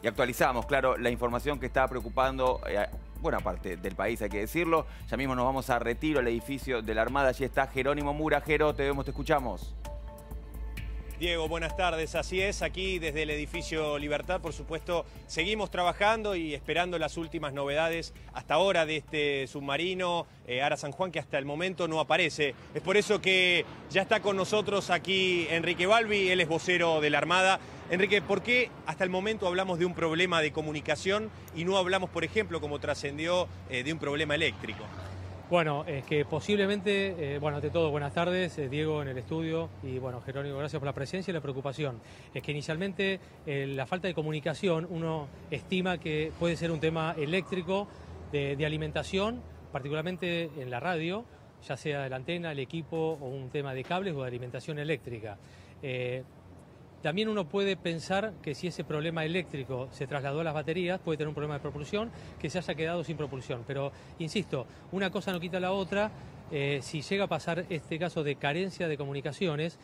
y actualizamos, claro, la información que está preocupando buena parte del país, hay que decirlo. Ya mismo nos vamos a Retiro, al edificio de la Armada. Allí está Jerónimo Mura. Jero, te vemos, te escuchamos. Diego, buenas tardes. Así es, aquí desde el edificio Libertad, por supuesto, seguimos trabajando y esperando las últimas novedades hasta ahora de este submarino Ara San Juan, que hasta el momento no aparece. Es por eso que ya está con nosotros aquí Enrique Balbi, él es vocero de la Armada. Enrique, ¿por qué hasta el momento hablamos de un problema de comunicación y no hablamos, por ejemplo, como trascendió, de un problema eléctrico? Bueno, es que posiblemente, bueno, ante todo, buenas tardes, Diego en el estudio y bueno, Jerónimo, gracias por la presencia y la preocupación. Es que inicialmente la falta de comunicación, uno estima que puede ser un tema eléctrico de alimentación, particularmente en la radio, ya sea de la antena, el equipo o un tema de cables o de alimentación eléctrica. También uno puede pensar que si ese problema eléctrico se trasladó a las baterías, puede tener un problema de propulsión, que se haya quedado sin propulsión. Pero, insisto, una cosa no quita la otra. Si llega a pasar este caso de carencia de comunicaciones,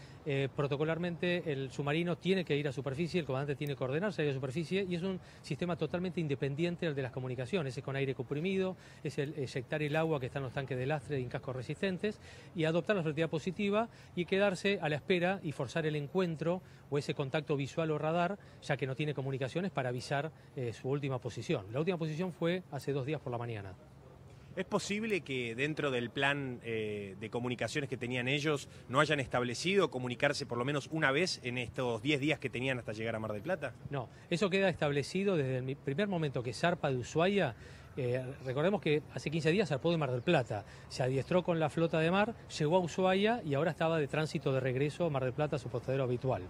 protocolarmente el submarino tiene que ir a superficie, el comandante tiene que ordenarse a ir a superficie y es un sistema totalmente independiente del de las comunicaciones. Es con aire comprimido, es el eyectar el agua que está en los tanques de lastre y en cascos resistentes y adoptar la velocidad positiva y quedarse a la espera y forzar el encuentro o ese contacto visual o radar, ya que no tiene comunicaciones para avisar su última posición. La última posición fue hace 2 días por la mañana. ¿Es posible que dentro del plan de comunicaciones que tenían ellos no hayan establecido comunicarse por lo menos una vez en estos 10 días que tenían hasta llegar a Mar del Plata? No, eso queda establecido desde el primer momento que zarpa de Ushuaia. Recordemos que hace 15 días zarpó de Mar del Plata, se adiestró con la flota de mar, llegó a Ushuaia y ahora estaba de tránsito de regreso a Mar del Plata, a su postadero habitual.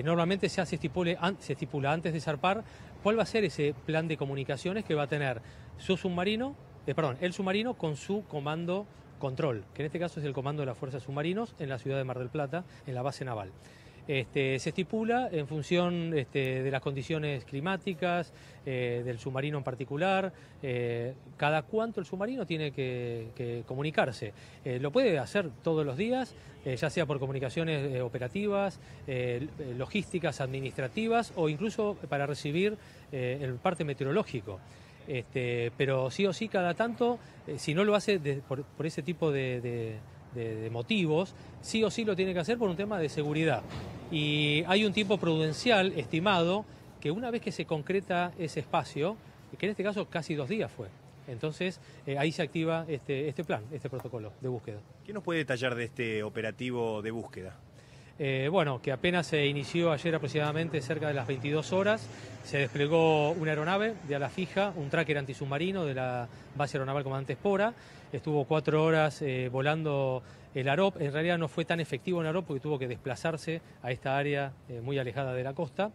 Normalmente se estipula antes de zarpar cuál va a ser ese plan de comunicaciones que va a tener su submarino, el submarino con su comando control, que en este caso es el comando de las fuerzas submarinos en la ciudad de Mar del Plata, en la base naval. Se estipula en función de las condiciones climáticas, del submarino en particular, cada cuánto el submarino tiene que comunicarse. Lo puede hacer todos los días, ya sea por comunicaciones operativas, logísticas, administrativas o incluso para recibir el parte meteorológico. Pero sí o sí cada tanto, si no lo hace por ese tipo de motivos, sí o sí lo tiene que hacer por un tema de seguridad. Y hay un tiempo prudencial estimado que una vez que se concreta ese espacio, que en este caso casi 2 días fue, entonces ahí se activa este plan, este protocolo de búsqueda. ¿Qué nos puede detallar de este operativo de búsqueda? Bueno, que apenas se inició ayer aproximadamente cerca de las 22 horas, se desplegó una aeronave de ala fija, un tracker antisubmarino de la base aeronaval Comandante Espora, estuvo 4 horas volando el AROP, en realidad no fue tan efectivo el AROP porque tuvo que desplazarse a esta área muy alejada de la costa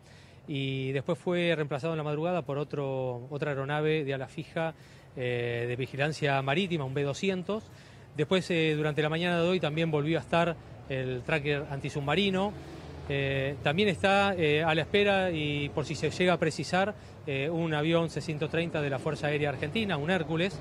y después fue reemplazado en la madrugada por otra aeronave de ala fija de vigilancia marítima, un B-200. Después, durante la mañana de hoy también volvió a estar el tracker antisubmarino. También está a la espera y por si se llega a precisar un avión C-130 de la Fuerza Aérea Argentina, un Hércules,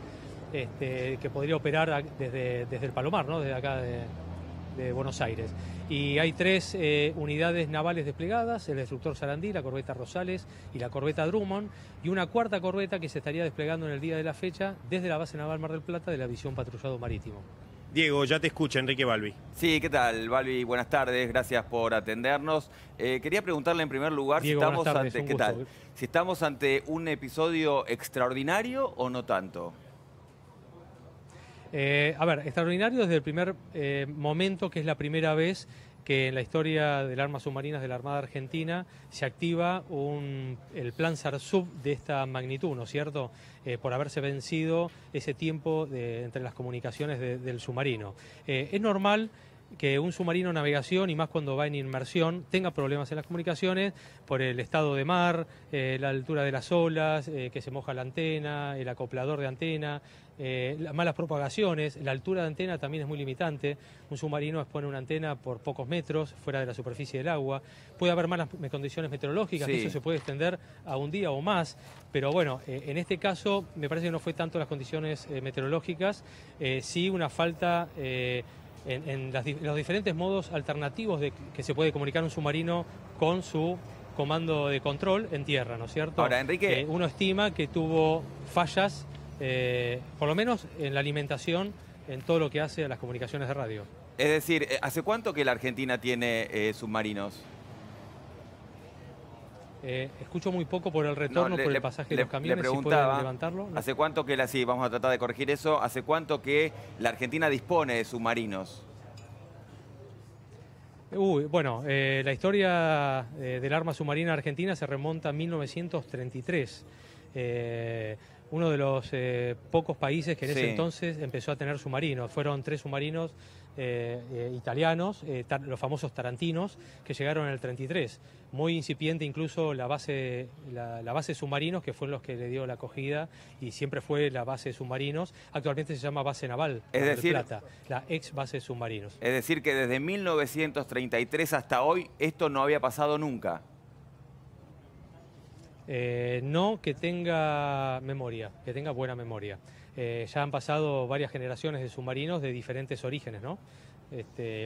que podría operar desde el Palomar, ¿no? Desde acá de Buenos Aires. Y hay 3 unidades navales desplegadas, el destructor Sarandí, la corbeta Rosales y la corbeta Drummond, y una 4ª corbeta que se estaría desplegando en el día de la fecha desde la base naval Mar del Plata de la División Patrullado Marítimo. Diego, ya te escucha Enrique Balbi. Sí, ¿qué tal, Balbi? Buenas tardes, gracias por atendernos. Quería preguntarle en primer lugar Diego, si estamos ante un episodio extraordinario o no tanto. A ver, extraordinario desde el primer momento, que es la primera vez que en la historia de las armas submarinas de la Armada Argentina se activa el plan SARSUB de esta magnitud, ¿no es cierto? Por haberse vencido ese tiempo entre las comunicaciones del submarino. Es normal que un submarino de navegación, y más cuando va en inmersión, tenga problemas en las comunicaciones por el estado de mar, la altura de las olas, que se moja la antena, el acoplador de antena, las malas propagaciones, la altura de antena también es muy limitante. Un submarino expone una antena por pocos metros fuera de la superficie del agua. Puede haber malas condiciones meteorológicas, sí, que eso se puede extender a un día o más, pero bueno, en este caso me parece que no fue tanto las condiciones meteorológicas, sí una falta en los diferentes modos alternativos de que se puede comunicar un submarino con comando de control en tierra, ¿no es cierto? Ahora, Enrique... uno estima que tuvo fallas, por lo menos en la alimentación, en todo lo que hace a las comunicaciones de radio. Es decir, ¿hace cuánto que la Argentina tiene submarinos? Escucho muy poco por el retorno, por el pasaje de los camiones. Le preguntaba, si pueden levantarlo. ¿No? ¿Hace cuánto que sí, vamos a tratar de corregir eso, ¿hace cuánto que la Argentina dispone de submarinos? Bueno, la historia del arma submarina argentina se remonta a 1933. Uno de los pocos países que en ese entonces empezó a tener submarinos. Fueron 3 submarinos italianos, los famosos tarantinos, que llegaron en el 33. Muy incipiente incluso la base submarinos, que fueron los que le dio la acogida y siempre fue la base submarinos. Actualmente se llama base naval de Plata, la ex base submarinos. Es decir que desde 1933 hasta hoy esto no había pasado nunca. No que tenga memoria, que tenga buena memoria. Ya han pasado varias generaciones de submarinos de diferentes orígenes, ¿no?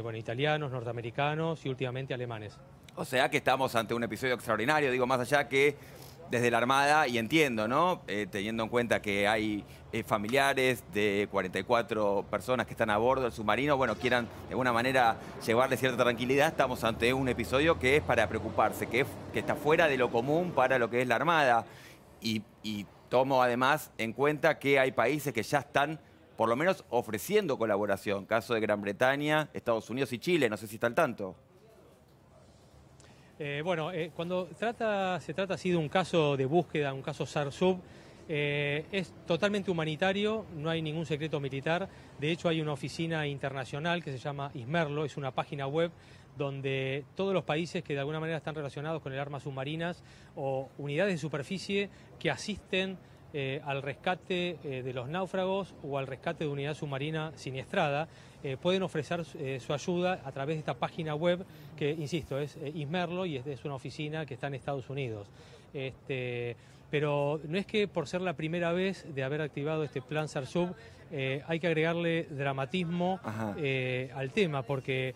Bueno, italianos, norteamericanos y últimamente alemanes. O sea que estamos ante un episodio extraordinario, digo, más allá que desde la Armada, y entiendo, ¿no? Teniendo en cuenta que hay familiares de 44 personas que están a bordo del submarino, bueno, quieran de alguna manera llevarle cierta tranquilidad, estamos ante un episodio que es para preocuparse, que está fuera de lo común para lo que es la Armada. Y tomo además en cuenta que hay países que ya están por lo menos ofreciendo colaboración, caso de Gran Bretaña, Estados Unidos y Chile, no sé si está al tanto. Bueno, cuando se trata así de un caso de búsqueda, un caso SAR-SUB, es totalmente humanitario, no hay ningún secreto militar. De hecho, hay una oficina internacional que se llama ISMERLO, es una página web donde todos los países que de alguna manera están relacionados con el armas submarinas o unidades de superficie que asisten al rescate de los náufragos o al rescate de unidad submarina siniestrada, pueden ofrecer su ayuda a través de esta página web que, insisto, es ISMERLO y es una oficina que está en Estados Unidos. Pero no es que por ser la primera vez de haber activado este plan SAR-SUB hay que agregarle dramatismo al tema, porque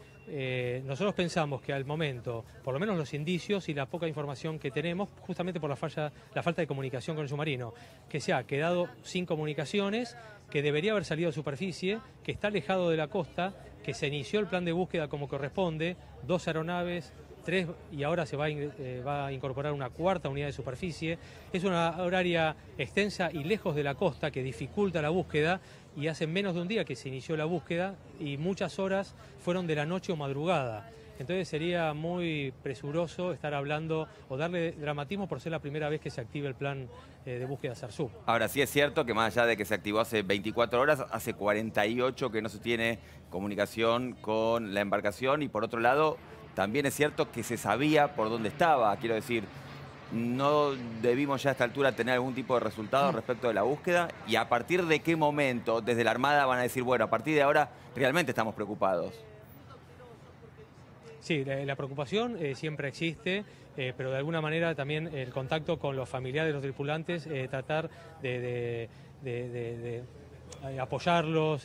nosotros pensamos que al momento, por lo menos los indicios y la poca información que tenemos, justamente por la falta de comunicación con el submarino, que se ha quedado sin comunicaciones, que debería haber salido a superficie, que está alejado de la costa, que se inició el plan de búsqueda como corresponde, 2 aeronaves, 3 y ahora se va a incorporar una 4ª unidad de superficie. Es una área extensa y lejos de la costa que dificulta la búsqueda, y hace menos de un día que se inició la búsqueda y muchas horas fueron de la noche o madrugada. Entonces sería muy presuroso estar hablando o darle dramatismo por ser la primera vez que se active el plan de búsqueda SAR-SUB. Ahora, sí es cierto que más allá de que se activó hace 24 horas, hace 48 que no se tiene comunicación con la embarcación, y por otro lado, también es cierto que se sabía por dónde estaba. Quiero decir, no debimos ya a esta altura tener algún tipo de resultado respecto de la búsqueda. ¿Y a partir de qué momento desde la Armada van a decir, bueno, a partir de ahora realmente estamos preocupados? Sí, la preocupación siempre existe, pero de alguna manera también el contacto con los familiares de los tripulantes, tratar de apoyarlos,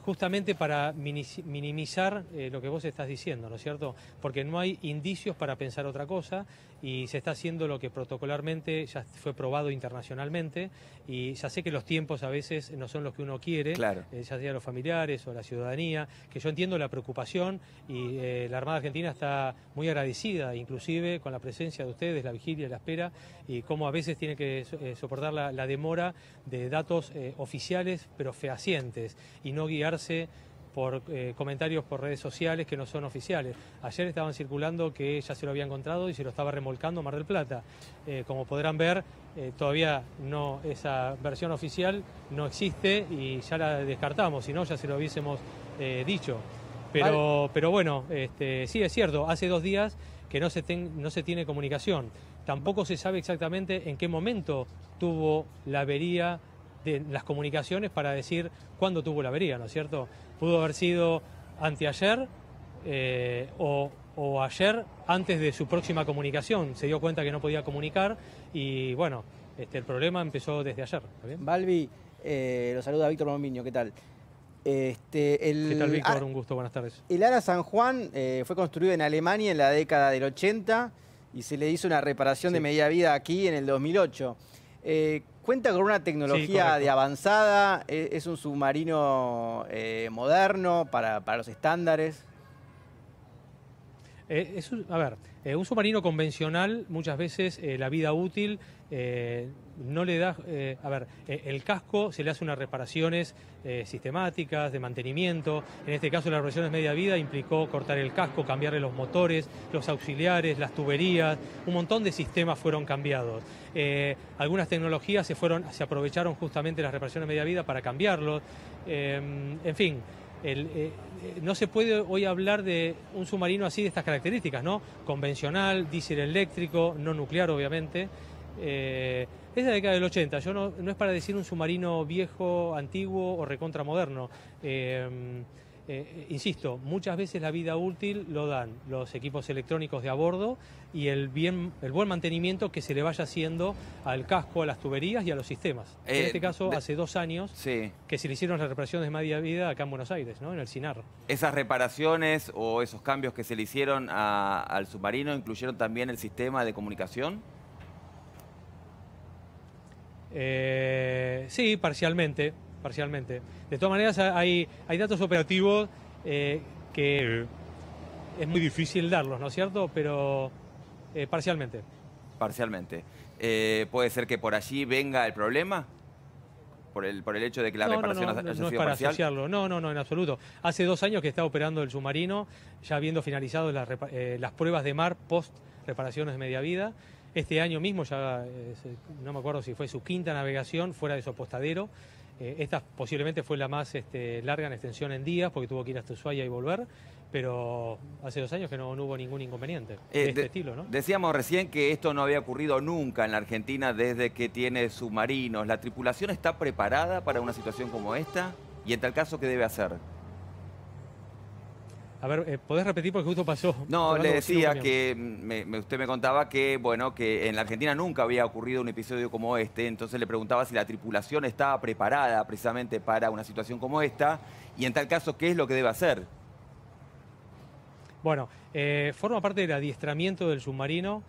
justamente para minimizar lo que vos estás diciendo, ¿no es cierto? Porque no hay indicios para pensar otra cosa y se está haciendo lo que protocolarmente ya fue probado internacionalmente, y ya sé que los tiempos a veces no son los que uno quiere, claro. Ya sea los familiares o la ciudadanía, que yo entiendo la preocupación, y la Armada Argentina está muy agradecida inclusive con la presencia de ustedes, la vigilia y la espera, y cómo a veces tiene que soportar la demora de datos oficiales pero fehacientes y no guiarse por comentarios por redes sociales que no son oficiales. Ayer estaban circulando que ya se lo había encontrado y se lo estaba remolcando Mar del Plata. Como podrán ver, todavía no, esa versión oficial no existe y ya la descartamos, si no ya se lo hubiésemos dicho. Pero bueno, sí es cierto, hace 2 días que no se tiene comunicación. Tampoco se sabe exactamente en qué momento tuvo la avería de las comunicaciones para decir cuándo tuvo la avería, ¿no es cierto? Pudo haber sido anteayer o ayer, antes de su próxima comunicación. Se dio cuenta que no podía comunicar y bueno, el problema empezó desde ayer. ¿Está bien? Balbi, lo saluda Víctor Momiño, ¿qué tal? ¿Qué tal, Víctor? Un gusto, buenas tardes. El Ara San Juan fue construido en Alemania en la década del 80 y se le hizo una reparación de medida vida aquí en el 2008. ¿Cuenta con una tecnología de avanzada? ¿Es un submarino moderno para los estándares? Un submarino convencional, muchas veces la vida útil no le da... el casco se le hace unas reparaciones sistemáticas de mantenimiento. En este caso, las reparaciones media vida implicó cortar el casco, cambiarle los motores, los auxiliares, las tuberías. Un montón de sistemas fueron cambiados. Algunas tecnologías se aprovecharon justamente las reparaciones media vida para cambiarlos. En fin... no se puede hoy hablar de un submarino así de estas características, ¿no? Convencional, diésel eléctrico, no nuclear, obviamente. Es de la década del 80. No es para decir un submarino viejo, antiguo o recontra moderno. Insisto, muchas veces la vida útil lo dan los equipos electrónicos de a bordo y el buen mantenimiento que se le vaya haciendo al casco, a las tuberías y a los sistemas. En este caso, hace 2 años que se le hicieron las reparaciones de media vida acá en Buenos Aires, ¿no? En el CINAR. ¿Esas reparaciones o esos cambios que se le hicieron al submarino incluyeron también el sistema de comunicación? Sí, parcialmente. De todas maneras, hay datos operativos que es muy difícil darlos, ¿no es cierto? Pero parcialmente. Parcialmente. ¿Puede ser que por allí venga el problema? ¿Por el hecho de que la reparación haya sido es para parcial? asociarlo. No, en absoluto. Hace 2 años que está operando el submarino, ya habiendo finalizado las pruebas de mar post reparaciones de media vida. Este año mismo, ya no me acuerdo si fue su 5ª navegación fuera de su apostadero. Esta posiblemente fue la más larga en extensión en días, porque tuvo que ir hasta Ushuaia y volver, pero hace 2 años que no hubo ningún inconveniente de este estilo, ¿no? Decíamos recién que esto no había ocurrido nunca en la Argentina desde que tiene submarinos. ¿La tripulación está preparada para una situación como esta? Y en tal caso, ¿qué debe hacer? A ver, ¿podés repetir porque justo pasó? No, le decía que usted me contaba que, bueno, que en la Argentina nunca había ocurrido un episodio como este, entonces le preguntaba si la tripulación estaba preparada precisamente para una situación como esta, y en tal caso, ¿qué es lo que debe hacer? Bueno, forma parte del adiestramiento del submarino.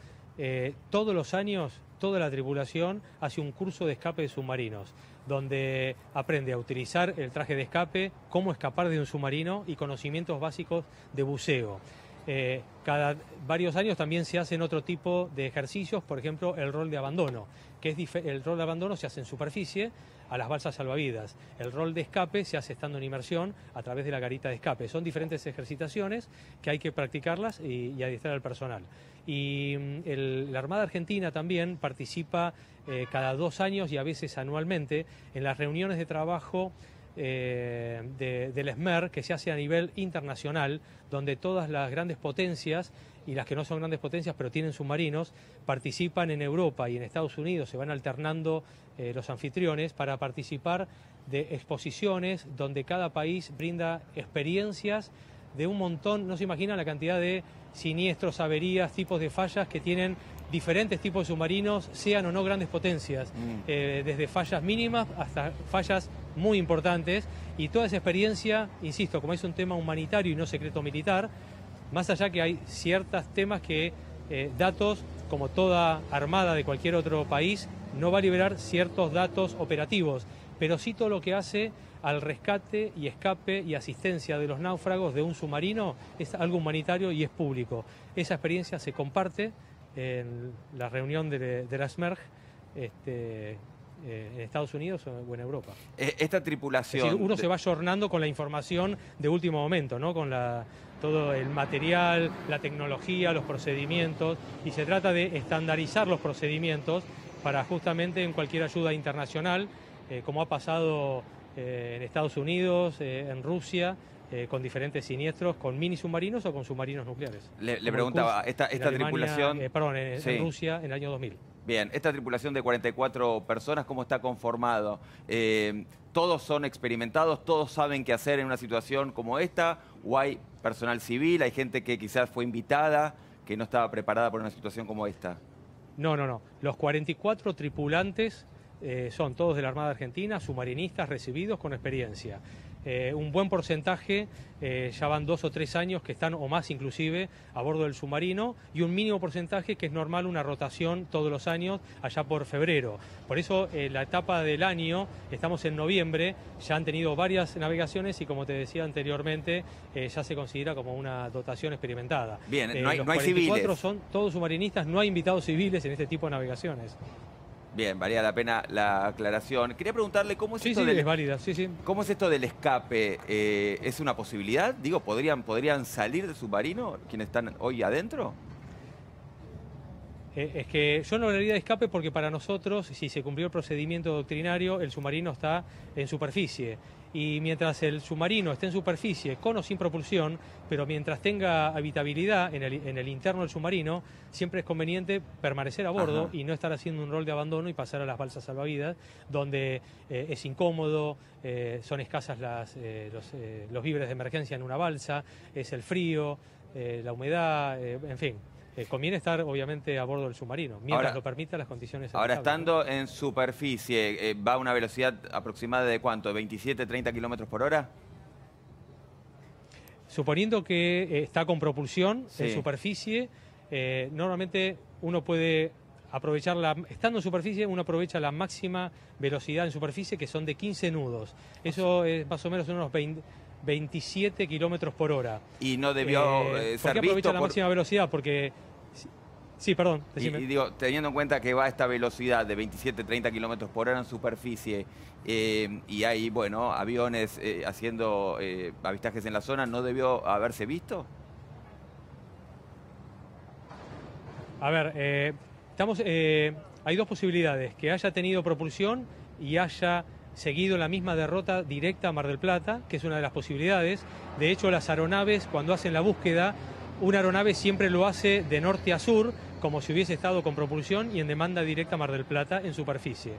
Todos los años, toda la tripulación hace un curso de escape de submarinos, donde aprende a utilizar el traje de escape, cómo escapar de un submarino y conocimientos básicos de buceo. Cada varios años también se hacen otro tipo de ejercicios, por ejemplo, el rol de abandono, que el rol de abandono se hace en superficie a las balsas salvavidas. El rol de escape se hace estando en inmersión a través de la garita de escape. Son diferentes ejercitaciones que hay que practicarlas y adiestrar al personal. Y la Armada Argentina también participa cada 2 años y a veces anualmente en las reuniones de trabajo del ESMER, que se hace a nivel internacional, donde todas las grandes potencias y las que no son grandes potencias pero tienen submarinos participan en Europa y en Estados Unidos. Se van alternando los anfitriones para participar de exposiciones donde cada país brinda experiencias de un montón. No se imagina la cantidad de siniestros, averías, tipos de fallas que tienen diferentes tipos de submarinos, sean o no grandes potencias, desde fallas mínimas hasta fallas muy importantes, y toda esa experiencia, insisto, como es un tema humanitario y no secreto militar, más allá que hay ciertos temas que datos, como toda armada de cualquier otro país, no va a liberar ciertos datos operativos, pero sí todo lo que hace al rescate y escape y asistencia de los náufragos de un submarino es algo humanitario y es público. Esa experiencia se comparte en la reunión de la SMERG en Estados Unidos o en Europa. Esta tripulación... Es decir, uno se va ayornando con la información de último momento, ¿no? Con todo el material, la tecnología, los procedimientos, y se trata de estandarizar los procedimientos para justamente en cualquier ayuda internacional, como ha pasado en Estados Unidos, en Rusia, con diferentes siniestros, con mini submarinos o con submarinos nucleares. Le preguntaba, esta tripulación... en Rusia en el año 2000. Bien, esta tripulación de 44 personas, ¿cómo está conformado? ¿Todos son experimentados? ¿Todos saben qué hacer en una situación como esta? ¿O hay personal civil? ¿Hay gente que quizás fue invitada, que no estaba preparada para una situación como esta? No. Los 44 tripulantes son todos de la Armada Argentina, submarinistas recibidos con experiencia. un buen porcentaje, ya van 2 o 3 años que están, o más inclusive, a bordo del submarino, y un mínimo porcentaje que es normal una rotación todos los años, allá por febrero. Por eso la etapa del año, estamos en noviembre, ya han tenido varias navegaciones y, como te decía anteriormente, ya se considera como una dotación experimentada. Bien, no hay los civiles. 44 son todos submarinistas, no hay invitados civiles en este tipo de navegaciones. Bien, valía la pena la aclaración. Quería preguntarle cómo es Sí, esto sí, del... es válida, sí, sí. ¿Cómo es esto del escape? ¿Es una posibilidad? Digo, ¿podrían salir del submarino quienes están hoy adentro? Es que yo no hablaría de escape porque para nosotros, si se cumplió el procedimiento doctrinario, el submarino está en superficie. Y mientras el submarino esté en superficie, con o sin propulsión, pero mientras tenga habitabilidad en el interno del submarino, siempre es conveniente permanecer a bordo y no estar haciendo un rol de abandono y pasar a las balsas salvavidas, donde es incómodo, son escasas los víveres de emergencia en una balsa, es el frío, la humedad, en fin. Conviene estar, obviamente, a bordo del submarino, mientras Ahora, lo permitan las condiciones. Ahora, habitables, ¿no? estando en superficie, ¿va a una velocidad aproximada de cuánto? ¿De 27, 30 kilómetros por hora? Suponiendo que está con propulsión Sí. en superficie, normalmente uno puede aprovechar, estando en superficie, uno aprovecha la máxima velocidad en superficie, que son de 15 nudos. Eso es más o menos unos 27 kilómetros por hora. Y no debió ¿Por ser qué visto aprovecha la por... máxima velocidad? Porque... Sí, perdón, decime. Y digo, teniendo en cuenta que va a esta velocidad de 27, 30 kilómetros por hora en superficie y hay, bueno, aviones haciendo avistajes en la zona, ¿no debió haberse visto? A ver, hay dos posibilidades: que haya tenido propulsión y haya seguido la misma derrota directa a Mar del Plata, que es una de las posibilidades. De hecho, las aeronaves, cuando hacen la búsqueda, una aeronave siempre lo hace de norte a sur, como si hubiese estado con propulsión y en demanda directa a Mar del Plata en superficie.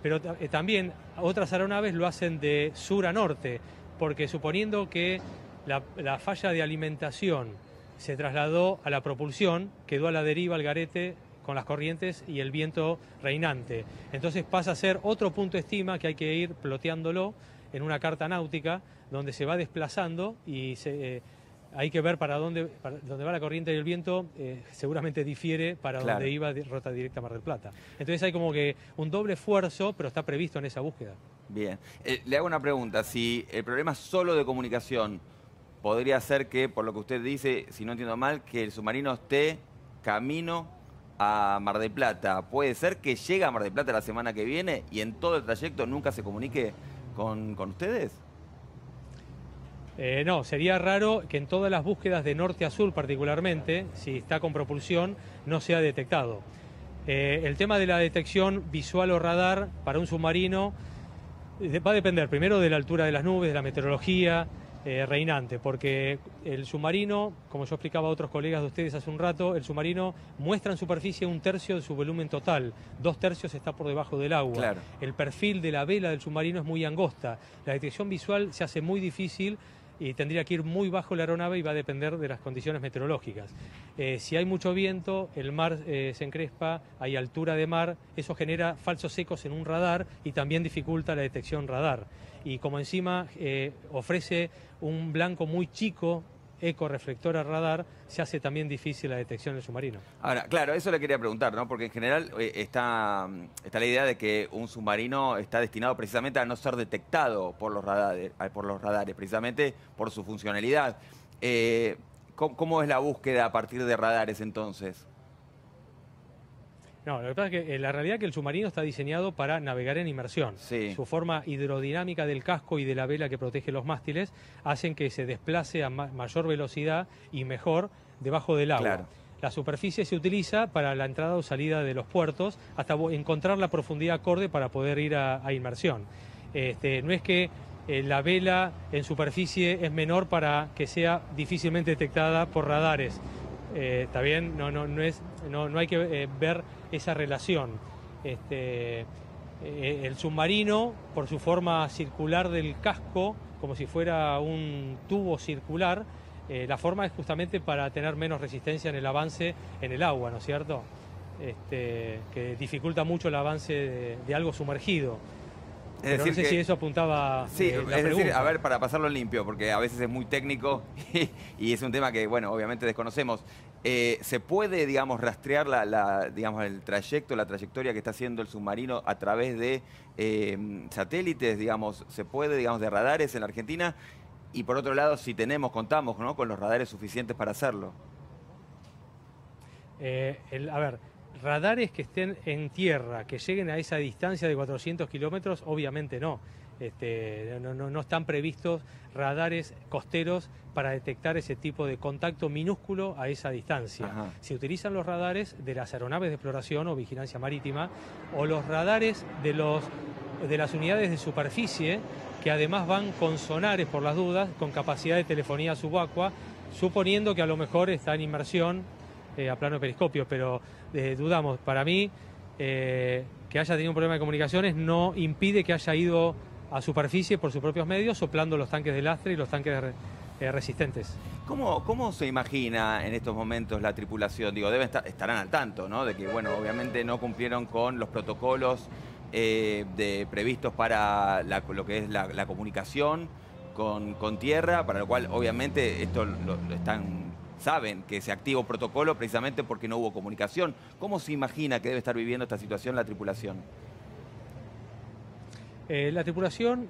Pero también otras aeronaves lo hacen de sur a norte, porque suponiendo que la falla de alimentación se trasladó a la propulsión, quedó a la deriva al garete con las corrientes y el viento reinante. Entonces pasa a ser otro punto de estima que hay que ir ploteándolo en una carta náutica, donde se va desplazando y hay que ver para dónde va la corriente y el viento, seguramente difiere para donde iba ruta directa a Mar del Plata. Entonces hay como que un doble esfuerzo, pero está previsto en esa búsqueda. Bien. Le hago una pregunta. Si el problema es solo de comunicación, podría ser que, por lo que usted dice, si no entiendo mal, que el submarino esté camino a Mar del Plata. ¿Puede ser que llegue a Mar del Plata la semana que viene y en todo el trayecto nunca se comunique con ustedes? No, sería raro que en todas las búsquedas de norte a sur particularmente, si está con propulsión, no sea detectado. El tema de la detección visual o radar para un submarino va a depender primero de la altura de las nubes, de la meteorología reinante, porque el submarino, como yo explicaba a otros colegas de ustedes hace un rato, el submarino muestra en superficie 1/3 de su volumen total, 2/3 está por debajo del agua. Claro. El perfil de la vela del submarino es muy angosta, la detección visual se hace muy difícil y tendría que ir muy bajo la aeronave y va a depender de las condiciones meteorológicas. Si hay mucho viento, el mar se encrespa, hay altura de mar, eso genera falsos ecos en un radar y también dificulta la detección radar. Y como encima ofrece un blanco muy chico, eco reflector a radar, se hace también difícil la detección del submarino. Ahora, claro, eso le quería preguntar, ¿no? Porque en general está la idea de que un submarino está destinado precisamente a no ser detectado por los radares, precisamente por su funcionalidad. ¿Cómo es la búsqueda a partir de radares entonces? No, lo que pasa es que la realidad es que el submarino está diseñado para navegar en inmersión. Sí. Su forma hidrodinámica del casco y de la vela que protege los mástiles hacen que se desplace a mayor velocidad y mejor debajo del agua. Claro. La superficie se utiliza para la entrada o salida de los puertos hasta encontrar la profundidad acorde para poder ir a inmersión. No es que la vela en superficie es menor para que sea difícilmente detectada por radares. Está bien, no hay que ver esa relación. El submarino, por su forma circular del casco, como si fuera un tubo circular, la forma es justamente para tener menos resistencia en el avance en el agua, ¿no es cierto? Que dificulta mucho el avance de algo sumergido. Pero no sé si eso apuntaba Sí, la es decir, pregunta. a ver, para pasarlo en limpio, porque a veces es muy técnico y es un tema que, bueno, obviamente desconocemos. ¿Se puede, digamos, rastrear digamos, el trayecto, la trayectoria que está haciendo el submarino a través de satélites, digamos? ¿Se puede, digamos, de radares en la Argentina? Y por otro lado, si contamos, ¿no?, con los radares suficientes para hacerlo. A ver, radares que estén en tierra, que lleguen a esa distancia de 400 kilómetros, obviamente no. No están previstos radares costeros para detectar ese tipo de contacto minúsculo a esa distancia. Ajá. Se utilizan los radares de las aeronaves de exploración o vigilancia marítima o los radares de las unidades de superficie, que además van con sonares, por las dudas, con capacidad de telefonía subacua, suponiendo que a lo mejor está en inmersión a plano de periscopio, pero dudamos. Para mí, que haya tenido un problema de comunicaciones no impide que haya ido a superficie por sus propios medios, soplando los tanques de lastre y los tanques resistentes. ¿Cómo se imagina en estos momentos la tripulación? Digo, estarán al tanto, ¿no?, de que, bueno, obviamente no cumplieron con los protocolos previstos para lo que es la comunicación con tierra, para lo cual, obviamente, esto saben que se activa un protocolo precisamente porque no hubo comunicación. ¿Cómo se imagina que debe estar viviendo esta situación la tripulación? La tripulación,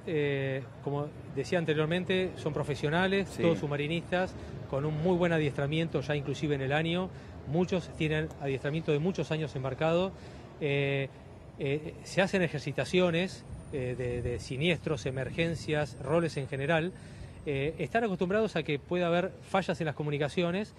como decía anteriormente, son profesionales, sí, todos submarinistas, con un muy buen adiestramiento ya inclusive en el año. Muchos tienen adiestramiento de muchos años embarcado. Se hacen ejercitaciones de siniestros, emergencias, roles en general. Están acostumbrados a que pueda haber fallas en las comunicaciones,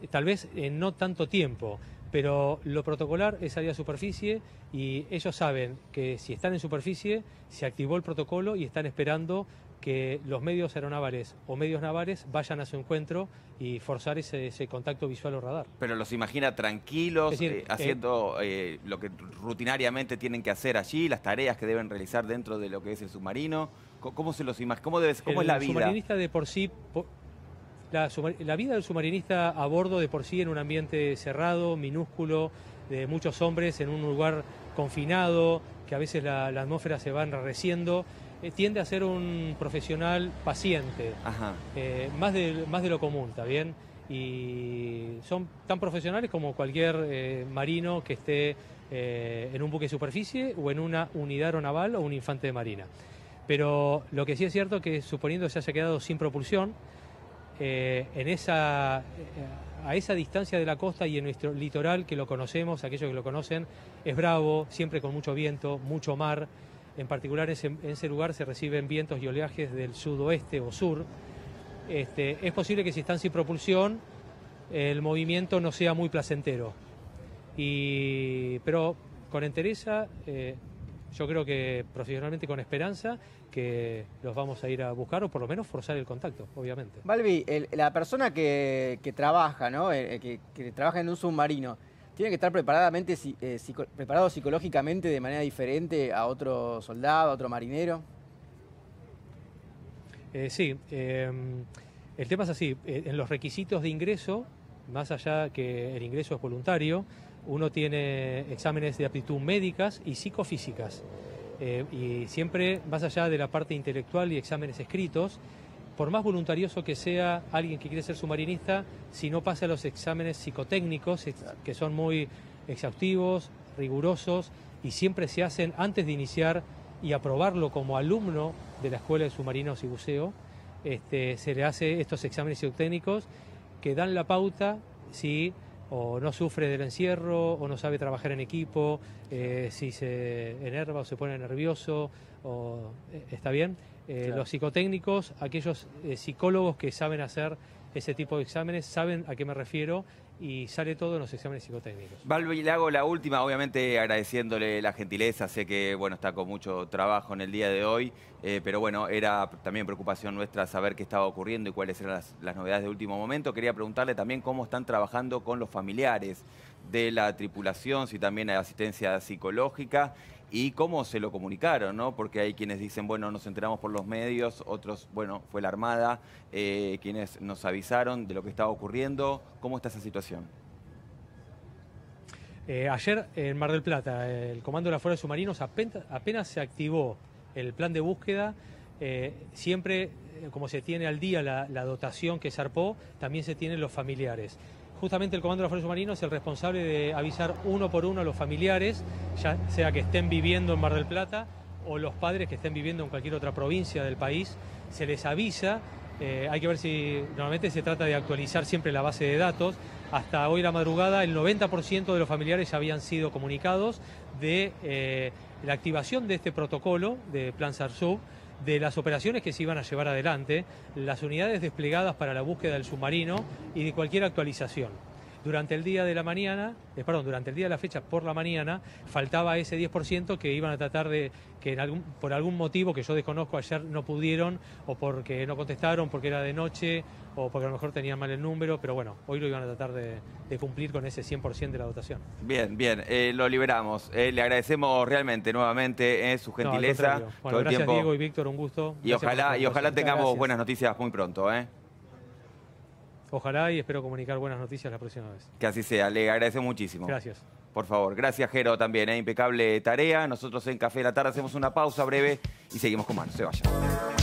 tal vez en no tanto tiempo, pero lo protocolar es salir a superficie y ellos saben que si están en superficie se activó el protocolo y están esperando que los medios aeronavales o medios navales vayan a su encuentro y forzar ese contacto visual o radar. Pero los imagina tranquilos, Es decir, haciendo lo que rutinariamente tienen que hacer allí, las tareas que deben realizar dentro de lo que es el submarino. ¿Cómo se los imagina? ¿Cómo es la vida? El submarinista de por sí... La vida del submarinista a bordo de por sí en un ambiente cerrado, minúsculo, de muchos hombres en un lugar confinado, que a veces la atmósfera se va enrareciendo, tiende a ser un profesional paciente, más de lo común, ¿está bien? Y son tan profesionales como cualquier marino que esté en un buque de superficie o en una unidad aeronaval o un infante de marina. Pero lo que sí es cierto que suponiendo que se haya quedado sin propulsión, a esa distancia de la costa y en nuestro litoral, que lo conocemos, aquellos que lo conocen, es bravo, siempre con mucho viento, mucho mar. En particular en ese lugar se reciben vientos y oleajes del sudoeste o sur. Es posible que si están sin propulsión, el movimiento no sea muy placentero. Pero con entereza, yo creo que profesionalmente con esperanza, que los vamos a ir a buscar o por lo menos forzar el contacto, obviamente. Balbi, la persona que trabaja, ¿no? Que trabaja en un submarino, ¿tiene que estar preparado psicológicamente de manera diferente a otro soldado, a otro marinero? Sí, el tema es así. En los requisitos de ingreso, más allá que el ingreso es voluntario, uno tiene exámenes de aptitud médicas y psicofísicas. Y siempre, más allá de la parte intelectual y exámenes escritos, por más voluntarioso que sea alguien que quiere ser submarinista, si no pasa los exámenes psicotécnicos, que son muy exhaustivos, rigurosos, y siempre se hacen antes de iniciar y aprobarlo como alumno de la Escuela de Submarinos y Buceo, se le hace estos exámenes psicotécnicos que dan la pauta si o no sufre del encierro, o no sabe trabajar en equipo, si se enerva o se pone nervioso, ¿está bien? Claro. Los psicotécnicos, aquellos psicólogos que saben hacer ese tipo de exámenes, saben a qué me refiero y sale todo en los exámenes psicotécnicos. Balbi, le hago la última, obviamente agradeciéndole la gentileza, sé que bueno, está con mucho trabajo en el día de hoy, pero bueno, era también preocupación nuestra saber qué estaba ocurriendo y cuáles eran las novedades de último momento. Quería preguntarle también cómo están trabajando con los familiares de la tripulación, si también hay asistencia psicológica y cómo se lo comunicaron, ¿no? Porque hay quienes dicen, bueno, nos enteramos por los medios, otros, bueno, fue la Armada, quienes nos avisaron de lo que estaba ocurriendo. ¿Cómo está esa situación? Ayer en Mar del Plata, el Comando de la Fuerza de Submarinos apenas se activó el plan de búsqueda, siempre, como se tiene al día la dotación que zarpó, también se tienen los familiares. Justamente el Comando de los Fuerzas Submarinos es el responsable de avisar uno por uno a los familiares, ya sea que estén viviendo en Mar del Plata o los padres que estén viviendo en cualquier otra provincia del país. Se les avisa, hay que ver si normalmente se trata de actualizar siempre la base de datos. Hasta hoy la madrugada el 90% de los familiares ya habían sido comunicados de la activación de este protocolo de Plan SARSUB, de las operaciones que se iban a llevar adelante, las unidades desplegadas para la búsqueda del submarino y de cualquier actualización. Durante el día de la mañana, durante el día de la fecha por la mañana, faltaba ese 10% que iban a tratar de, que por algún motivo que yo desconozco ayer no pudieron, o porque no contestaron, porque era de noche, o porque a lo mejor tenían mal el número, pero bueno, hoy lo iban a tratar de cumplir con ese 100% de la dotación. Bien, bien, lo liberamos. Le agradecemos realmente nuevamente su gentileza. No, bueno, gracias tiempo. Diego y Víctor, un gusto. Y ojalá tengamos buenas noticias muy pronto. Ojalá, y espero comunicar buenas noticias la próxima vez. Que así sea, le agradecemos muchísimo. Gracias. Por favor, gracias Jero también, impecable tarea. Nosotros en Café de la Tarde hacemos una pausa breve y seguimos con más, no se vayan.